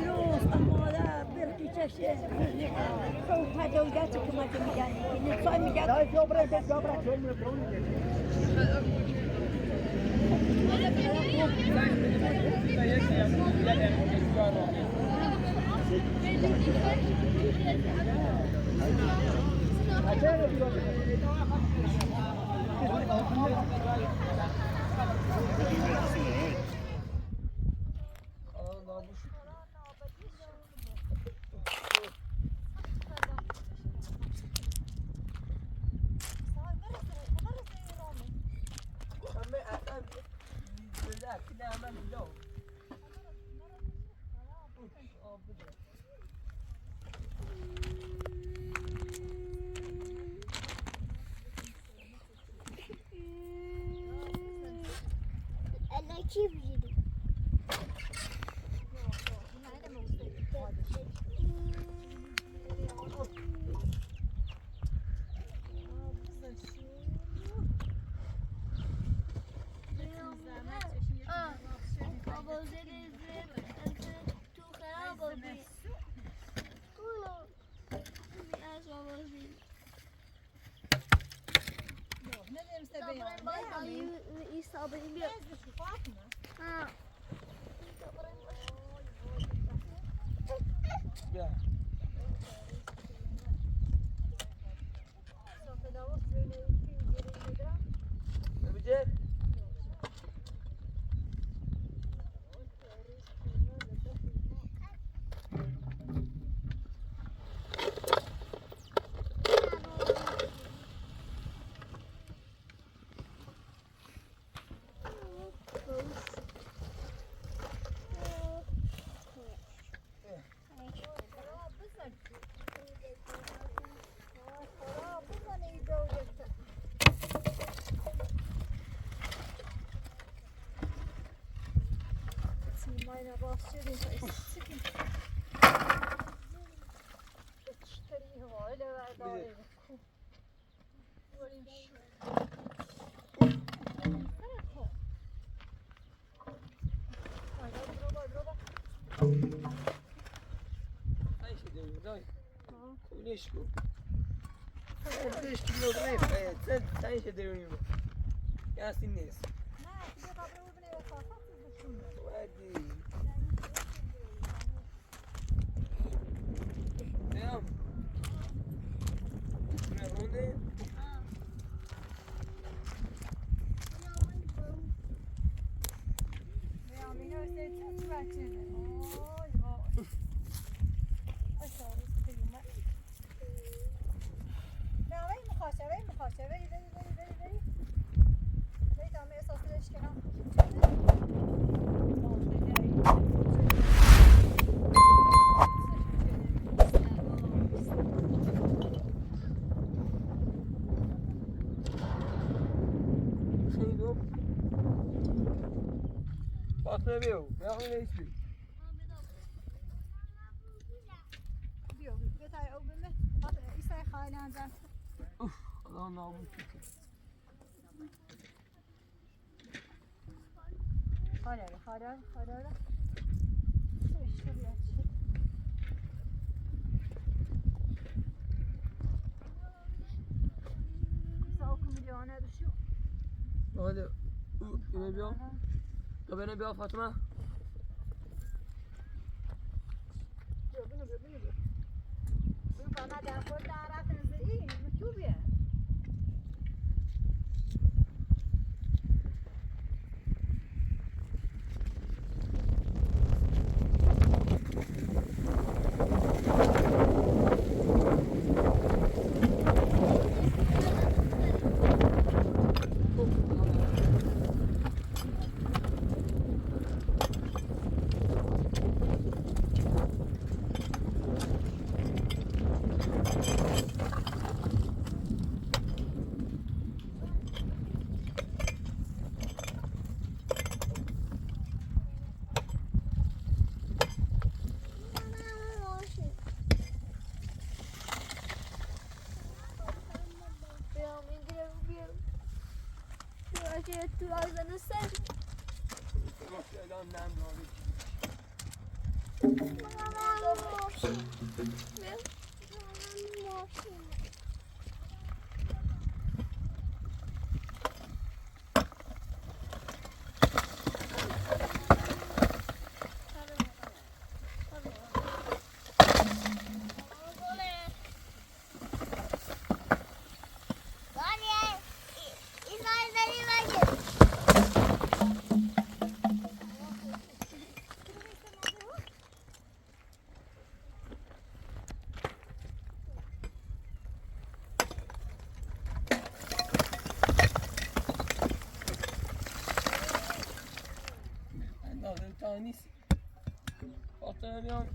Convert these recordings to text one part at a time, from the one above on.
روز مادر برقی چشه صوت هدویت که اومده میگن نفای میگن دای جبره چون میکنه چی بگیری؟ Meine Bastion ist sicken. اشتري هواي لا داري. ايش داي داي كونيش كو ايش كيلو دريف زد ايش داي يا سنيس وادي نعم نعم Viu? É um leite. Viu? Weet hij ook met wat is hij ga je aan zijn? Oef, dan nou. Hadi. Hadi. Ne diyor? Beni bir Fatma. Bu bana da burada aratınız iyi. Bu ya. Tu as an ascent. نیست خاطر بیان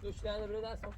Döşlerini böyle dersen.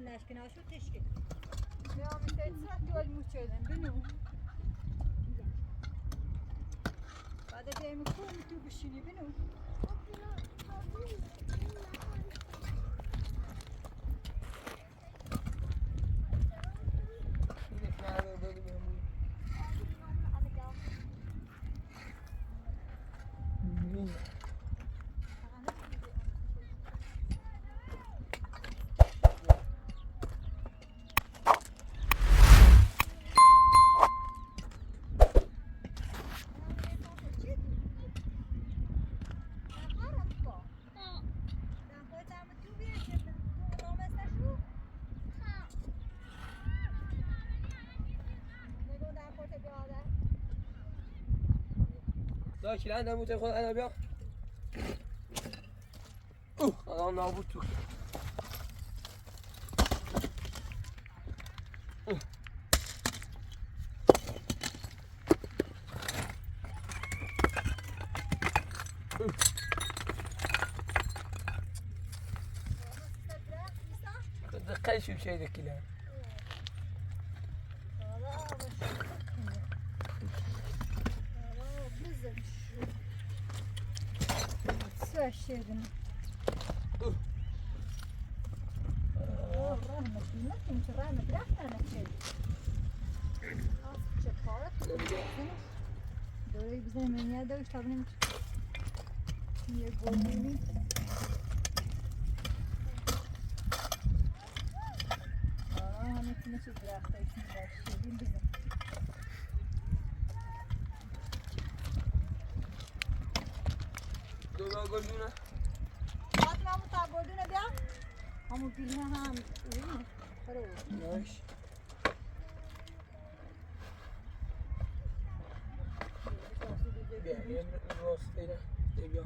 Nashkina شو تشكي Ja, vi ska inte sätta all motköden, det nu. بعد ده مكون تو بشینی بنو. داکی لنده موته خود انا بیا آدم نابود تو دقیقه شو شیء دکیله Şeridin. Rahmet, bilmem rahmet, rahmet şey. Az çeparat. Böyle bizim menüye de işte benim یه گلدونی همه تونه چه درخت هایی که میباشیدیم بزن دوباره گلدونه فاطمه همون تا گلدونه بیا همون بیلمه هم ببینه باش بیا یه راست بیره بیا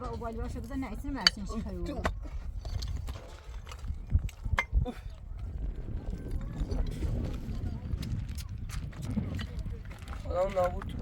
با اوبالی باشه بزن نایتین مرسین چی خیلی آدم نابود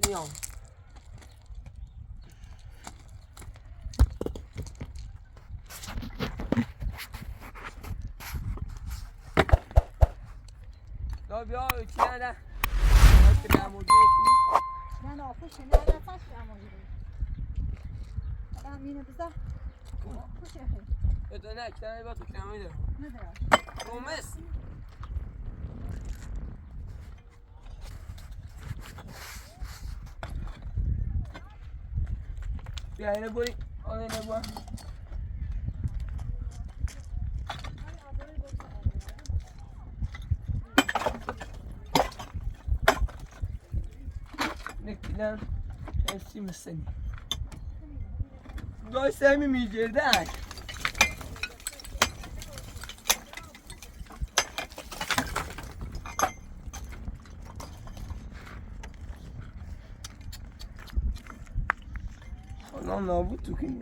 میام بیا چی نده که نموزی نه نه خوشه نه نه تاش نموزی الان مینه بزا خوشه خیلی تو نه کنه با تو کمی ده نداره رومس بیا اینه بری آنه نبوا نکیدم هستی مثلی دای سهمی میگردن Tam nabut tu kini.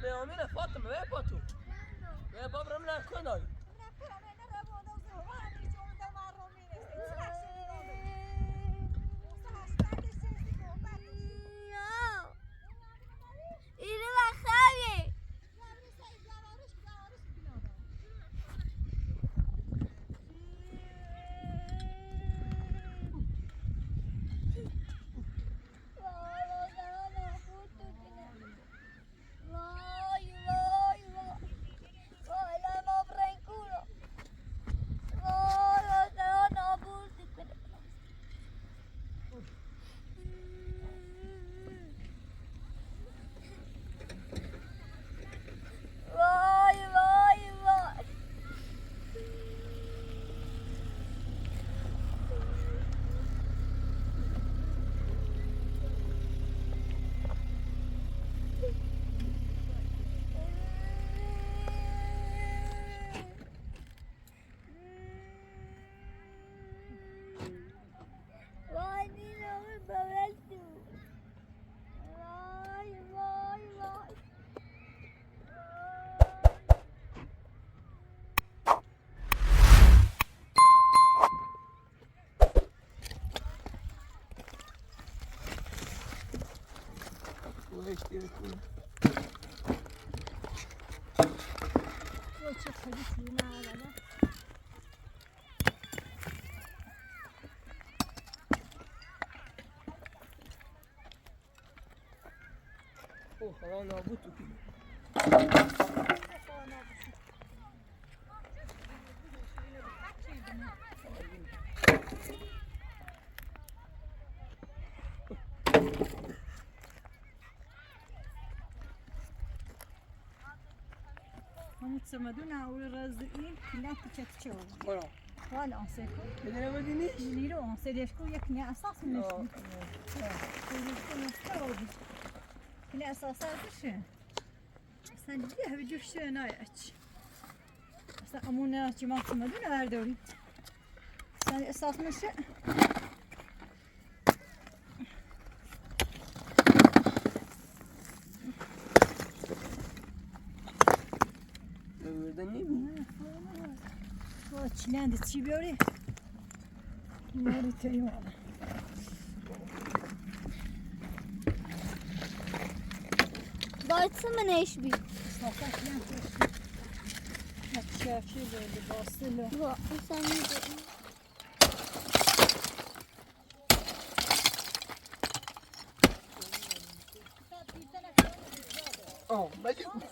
به امین فاطمه به پاتو به بابرم نه کنای نوشته بکنم چه خیلی تیمه آدم اوه خدا نابود تو کنم همون سمدون اول رازی کلا پیچه چه برو حالا آن سکو بدون بدونیش نیرو آن سدیشکو یک نه اساس نشون کلا اساس ازشه اصلا دیگه به جوش نایچ اصلا امون چی ما سمدون برداری اصلا اساس نشه بردن نیبود چی ننده چی بیاری ماری تاییم آلا Baksana من ايش بي اساسا کلان تشی نکشافی بیاری باستلو با اصلا میدونی آه مجید